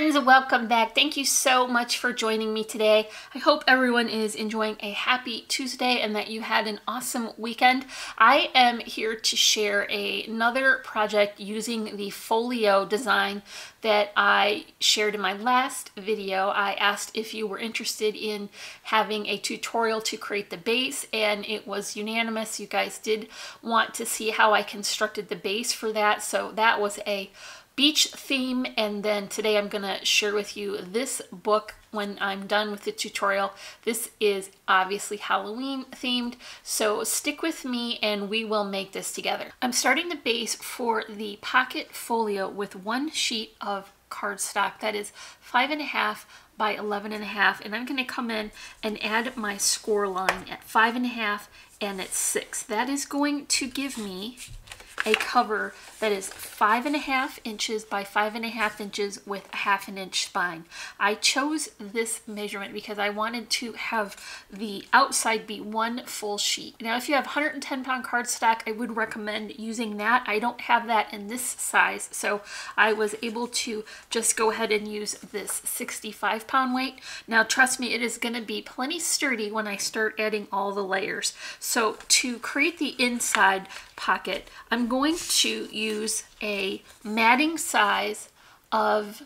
friends, welcome back. Thank you so much for joining me today. I hope everyone is enjoying a happy Tuesday and that you had an awesome weekend. I am here to share another project using the Folio design that I shared in my last video. I asked if you were interested in having a tutorial to create the base, and it was unanimous. You guys did want to see how I constructed the base for that, so that was a beach theme. And then today I'm gonna share with you this book when I'm done with the tutorial. This is obviously Halloween themed, so stick with me and we will make this together. I'm starting the base for the pocket folio with one sheet of cardstock that is 5.5 by 11.5, and I'm going to come in and add my score line at 5.5 and at 6. That is going to give me a cover that is 5.5 inches by 5.5 inches with a 1/2 inch spine. I chose this measurement because I wanted to have the outside be one full sheet. Now, if you have 110-pound cardstock, I would recommend using that. I don't have that in this size, so I was able to just go ahead and use this 65-pound weight. Now, trust me, it is going to be plenty sturdy when I start adding all the layers. So to create the inside pocket, I'm going to use a matting size of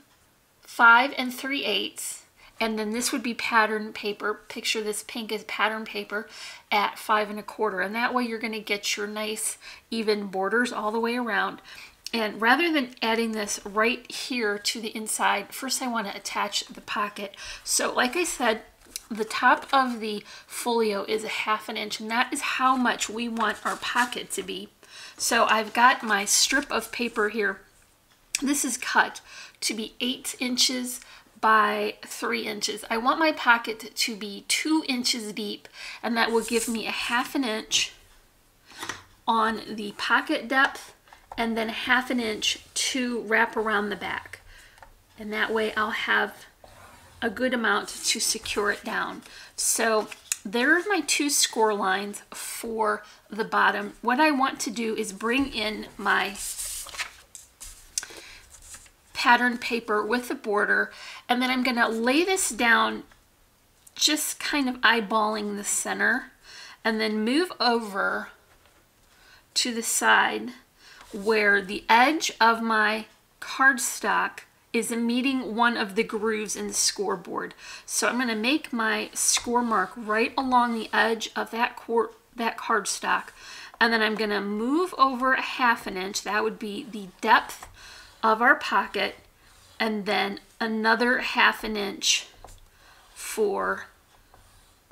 5 3/8, and then this would be pattern paper. Picture this pink as pattern paper at 5 1/4, and that way you're going to get your nice even borders all the way around. And rather than adding this right here to the inside, first I want to attach the pocket. So like I said, the top of the folio is a 1/2 inch, and that is how much we want our pocket to be. So I've got my strip of paper here. This is cut to be 8 inches by 3 inches. I want my pocket to be 2 inches deep, and that will give me a 1/2 inch on the pocket depth, and then 1/2 inch to wrap around the back. And that way I'll have a good amount to secure it down. So there are my two score lines for the bottom. What I want to do is bring in my pattern paper with the border, and then I'm going to lay this down just kind of eyeballing the center, and then move over to the side where the edge of my cardstock is meeting one of the grooves in the scoreboard. So I'm going to make my score mark right along the edge of that cardstock, and then I'm going to move over a 1/2 inch. That would be the depth of our pocket, and then another 1/2 inch for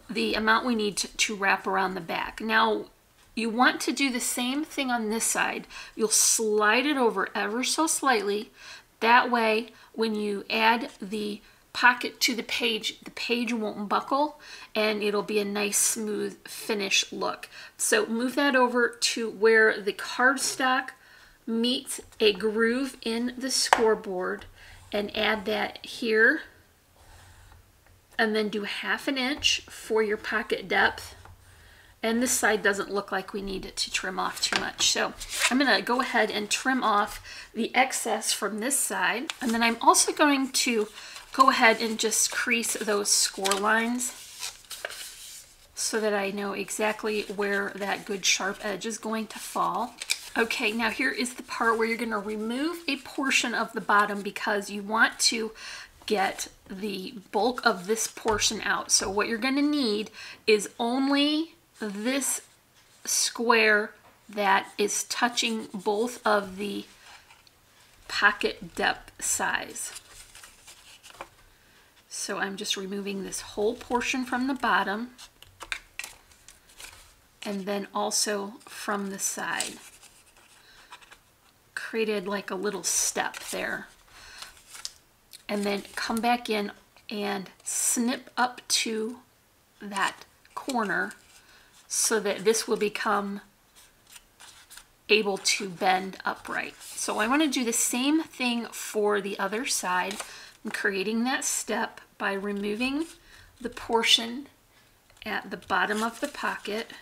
the amount we need to wrap around the back. Now, you want to do the same thing on this side. You'll slide it over ever so slightly. That way, when you add the pocket to the page won't buckle, and it'll be a nice smooth finish look. So move that over to where the cardstock meets a groove in the scoreboard, and add that here, and then do 1/2 inch for your pocket depth. And this side doesn't look like we need it to trim off too much. So I'm going to go ahead and trim off the excess from this side. And then I'm also going to go ahead and just crease those score lines so that I know exactly where that good sharp edge is going to fall. Okay, now here is the part where you're going to remove a portion of the bottom because you want to get the bulk of this portion out. So what you're going to need is only this square that is touching both of the pocket depth size. So I'm just removing this whole portion from the bottom, and then also from the side. Created like a little step there. And then come back in and snip up to that corner, so that this will become able to bend upright. So I want to do the same thing for the other side. I'm creating that step by removing the portion at the bottom of the pocket,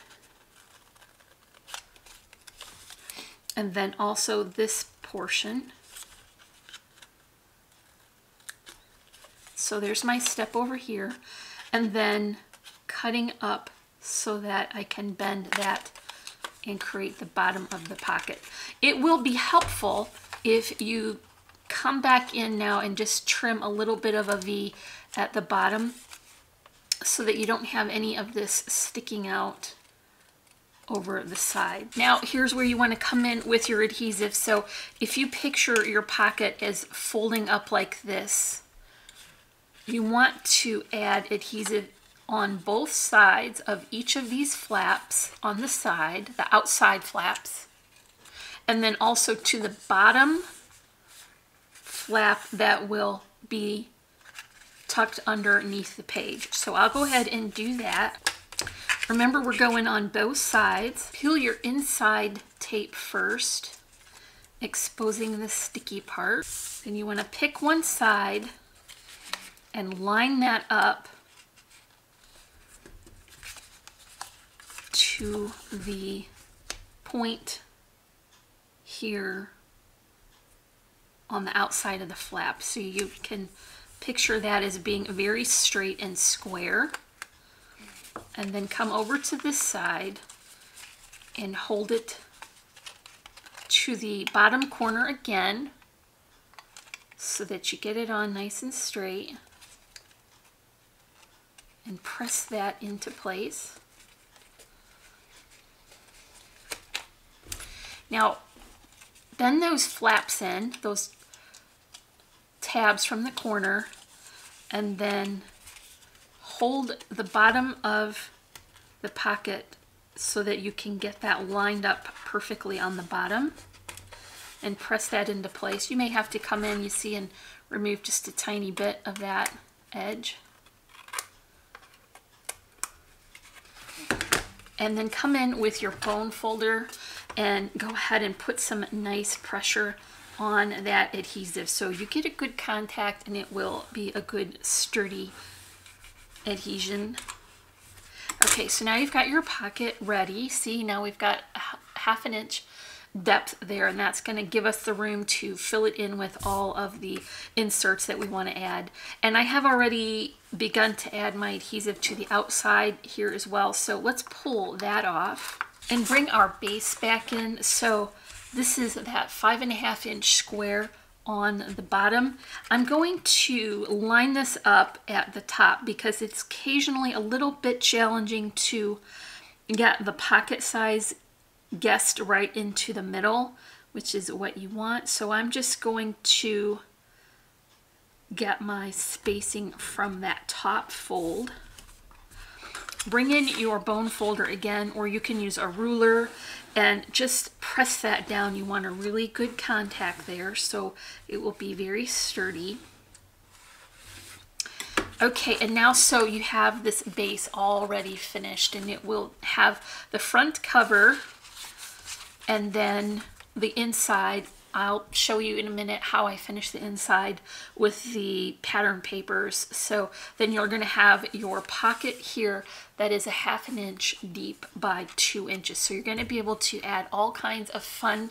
and then also this portion. So there's my step over here, and then cutting up so that I can bend that and create the bottom of the pocket. It will be helpful if you come back in now and just trim a little bit of a V at the bottom so that you don't have any of this sticking out over the side. Now here's where you want to come in with your adhesive. So if you picture your pocket as folding up like this, you want to add adhesive on both sides of each of these flaps on the side, the outside flaps, and then also to the bottom flap that will be tucked underneath the page. So I'll go ahead and do that. Remember, we're going on both sides. Peel your inside tape first, exposing the sticky part. Then you want to pick one side and line that up to the point here on the outside of the flap. So you can picture that as being very straight and square. And then come over to this side and hold it to the bottom corner again so that you get it on nice and straight, and press that into place. Now bend those flaps in, those tabs from the corner, and then hold the bottom of the pocket so that you can get that lined up perfectly on the bottom, and press that into place. You may have to come in, you see, and remove just a tiny bit of that edge. And then come in with your bone folder and go ahead and put some nice pressure on that adhesive so you get a good contact and it will be a good sturdy adhesion. Okay, so now you've got your pocket ready. See, now we've got half an inch depth there, and that's going to give us the room to fill it in with all of the inserts that we want to add. And I have already begun to add my adhesive to the outside here as well. So let's pull that off and bring our base back in. So this is that 5.5 inch square on the bottom. I'm going to line this up at the top because it's occasionally a little bit challenging to get the pocket size guessed right into the middle, which is what you want. So I'm just going to get my spacing from that top fold. Bring in your bone folder again, or you can use a ruler and just press that down. You want a really good contact there so it will be very sturdy. Okay, and now so you have this base already finished, and it will have the front cover and then the inside. I'll show you in a minute how I finish the inside with the pattern papers. So then you're going to have your pocket here that is a 1/2 inch deep by 2 inches. So you're going to be able to add all kinds of fun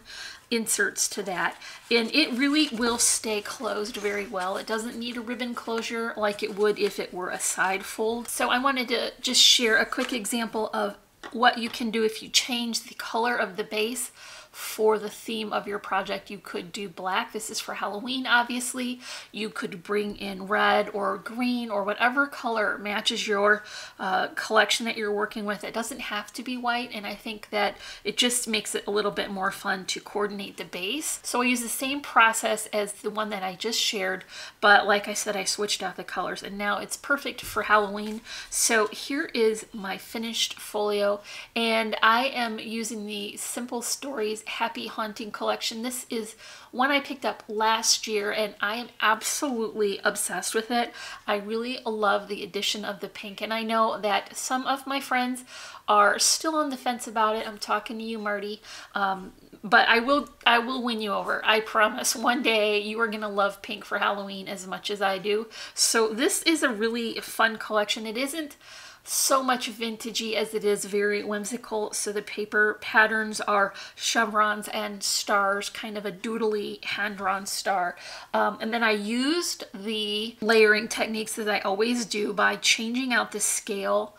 inserts to that, and it really will stay closed very well. It doesn't need a ribbon closure like it would if it were a side fold. So I wanted to just share a quick example of what you can do if you change the color of the base for the theme of your project. You could do black. This is for Halloween, obviously. You could bring in red or green or whatever color matches your collection that you're working with. It doesn't have to be white, and I think that it just makes it a little bit more fun to coordinate the base. So I use the same process as the one that I just shared, but like I said, I switched out the colors, and now it's perfect for Halloween. So here is my finished folio, and I am using the Simple Stories Happy Haunting collection. This is one I picked up last year, and I am absolutely obsessed with it. I really love the addition of the pink, and I know that some of my friends are still on the fence about it. I'm talking to you, Marty, but I will win you over. I promise. One day you are gonna love pink for Halloween as much as I do. So this is a really fun collection. It isn't so much vintagey as it is very whimsical. So the paper patterns are chevrons and stars, kind of a doodly hand-drawn star. And then I used the layering techniques that I always do by changing out the scale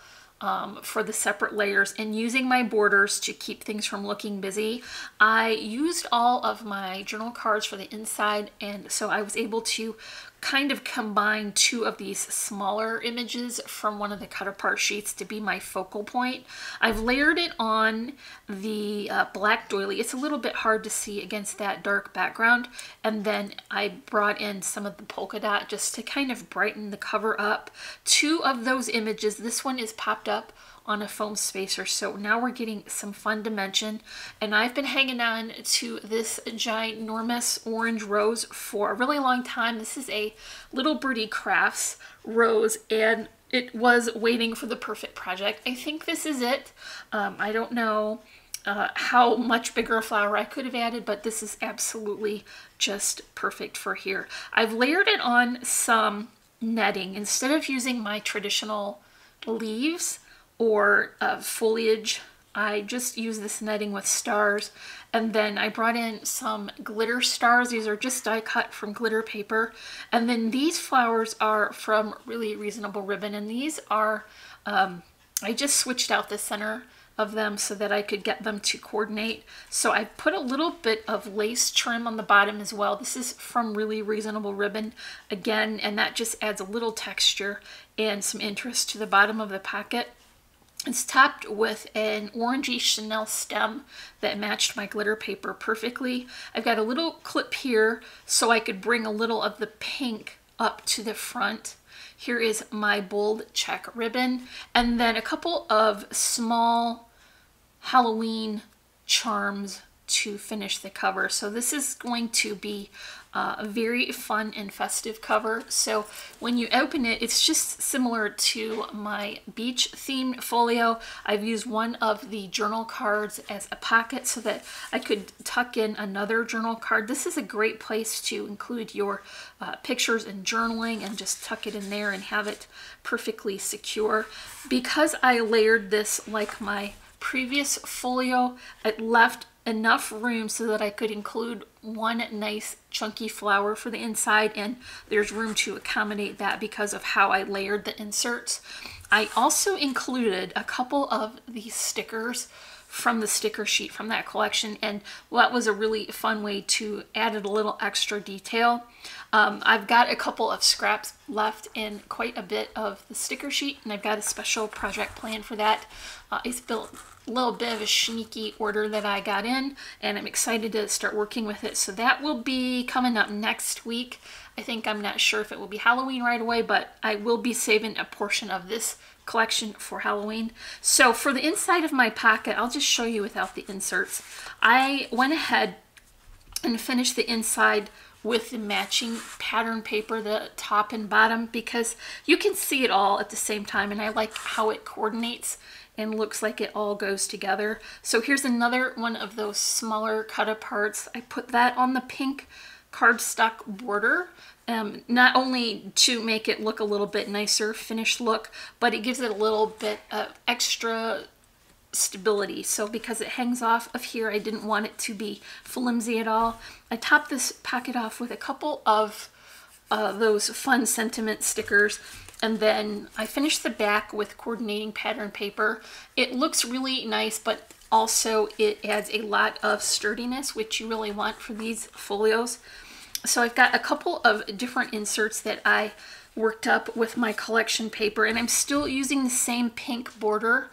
for the separate layers and using my borders to keep things from looking busy. I used all of my journal cards for the inside, and so I was able to kind of combine two of these smaller images from one of the cut apart sheets to be my focal point. I've layered it on the black doily. It's a little bit hard to see against that dark background, and then I brought in some of the polka dot just to kind of brighten the cover up. Two of those images, this one is popped up on a foam spacer, so now we're getting some fun dimension. And I've been hanging on to this ginormous orange rose for a really long time. This is a Little Birdie Crafts rose, and it was waiting for the perfect project. I think this is it. I don't know how much bigger a flower I could have added, but this is absolutely just perfect for here. I've layered it on some netting. Instead of using my traditional leaves or foliage, I just use this netting with stars, and then I brought in some glitter stars. These are just die cut from glitter paper, and then these flowers are from Really Reasonable Ribbon, and these are I just switched out the center of them so that I could get them to coordinate. So I put a little bit of lace trim on the bottom as well. This is from Really Reasonable Ribbon again, and that just adds a little texture and some interest to the bottom of the pocket. It's topped with an orangey Chanel stem that matched my glitter paper perfectly. I've got a little clip here so I could bring a little of the pink up to the front. Here is my bold check ribbon, and then a couple of small Halloween charms to finish the cover. So this is going to be a very fun and festive cover. So when you open it, it's just similar to my beach themed folio. I've used one of the journal cards as a pocket so that I could tuck in another journal card. This is a great place to include your pictures and journaling and just tuck it in there and have it perfectly secure. Because I layered this like my previous folio, it left enough room so that I could include one nice chunky flower for the inside, and there's room to accommodate that because of how I layered the inserts. I also included a couple of these stickers from the sticker sheet from that collection, and that was a really fun way to add a little extra detail. I've got a couple of scraps left in quite a bit of the sticker sheet, and I've got a special project plan for that. It's built a little bit of a sneaky order that I got in, and I'm excited to start working with it. So that will be coming up next week. I'm not sure if it will be Halloween right away, but I will be saving a portion of this collection for Halloween. So for the inside of my pocket, I'll just show you without the inserts. I went ahead and finished the inside with the matching pattern paper, the top and bottom, because you can see it all at the same time, and I like how it coordinates and looks like it all goes together. So here's another one of those smaller cut aparts. I put that on the pink cardstock border, not only to make it look a little bit nicer, finished look, but it gives it a little bit of extra stability. So because it hangs off of here, I didn't want it to be flimsy at all. I topped this pocket off with a couple of those fun sentiment stickers, and then I finished the back with coordinating pattern paper. It looks really nice, but also it adds a lot of sturdiness, which you really want for these folios. So I've got a couple of different inserts that I worked up with my collection paper, and I'm still using the same pink border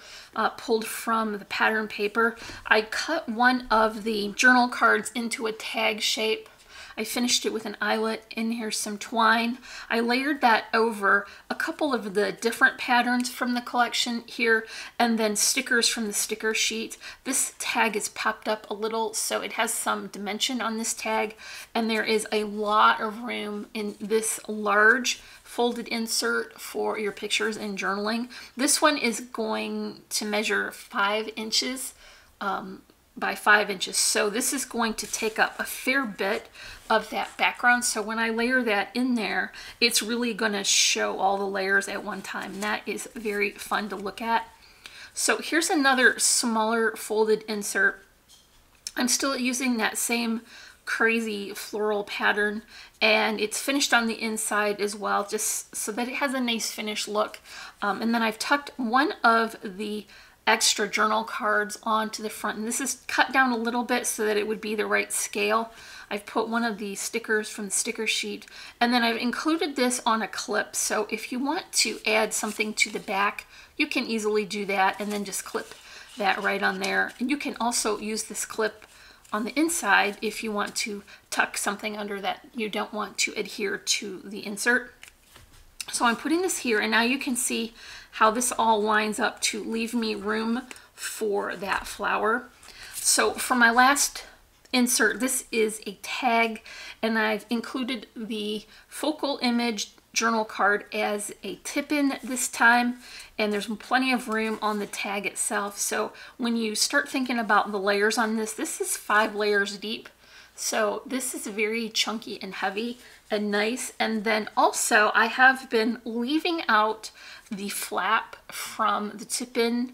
pulled from the pattern paper. I cut one of the journal cards into a tag shape. I finished it with an eyelet, and here's some twine. I layered that over a couple of the different patterns from the collection here, and then stickers from the sticker sheet. This tag is popped up a little, so it has some dimension on this tag, and there is a lot of room in this large folded insert for your pictures and journaling. This one is going to measure 5 inches by 5 inches. So this is going to take up a fair bit of that background. So when I layer that in there, it's really going to show all the layers at one time. That is very fun to look at. So here's another smaller folded insert. I'm still using that same crazy floral pattern, and it's finished on the inside as well, just so that it has a nice finished look. And then I've tucked one of the extra journal cards onto the front, and this is cut down a little bit so that it would be the right scale. I've put one of the stickers from the sticker sheet, and then I've included this on a clip. So if you want to add something to the back, you can easily do that and then just clip that right on there. And you can also use this clip on the inside if you want to tuck something under that you don't want to adhere to the insert. So I'm putting this here, and now you can see how this all lines up to leave me room for that flower. So for my last insert, this is a tag, and I've included the focal image journal card as a tip-in this time, and there's plenty of room on the tag itself. So when you start thinking about the layers on this, this is 5 layers deep. So this is very chunky and heavy and nice. And then also I have been leaving out the flap from the tip-in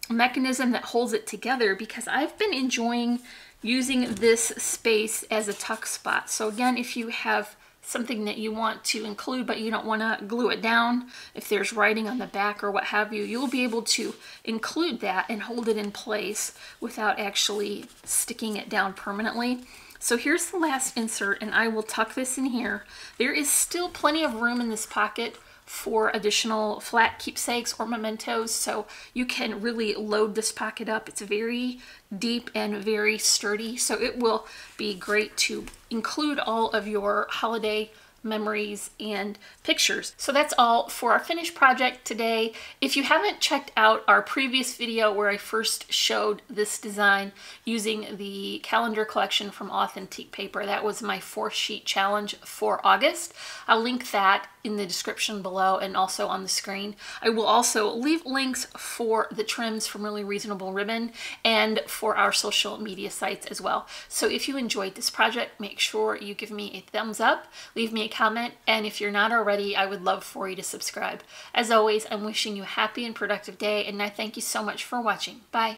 mechanism that holds it together, because I've been enjoying using this space as a tuck spot. So again, if you have something that you want to include but you don't want to glue it down, if there's writing on the back or what have you, you'll be able to include that and hold it in place without actually sticking it down permanently. So here's the last insert, and I will tuck this in here. There is still plenty of room in this pocket for additional flat keepsakes or mementos, so you can really load this pocket up. It's very deep and very sturdy, so it will be great to include all of your holiday memories and pictures. So that's all for our finished project today. If you haven't checked out our previous video where I first showed this design using the calendar collection from Authentique Paper, that was my 4-sheet challenge for August. I'll link that in the description below and also on the screen. I will also leave links for the trims from Really Reasonable Ribbon and for our social media sites as well. So if you enjoyed this project, make sure you give me a thumbs up, leave me a comment, and if you're not already, I would love for you to subscribe. As always, I'm wishing you a happy and productive day, and I thank you so much for watching. Bye.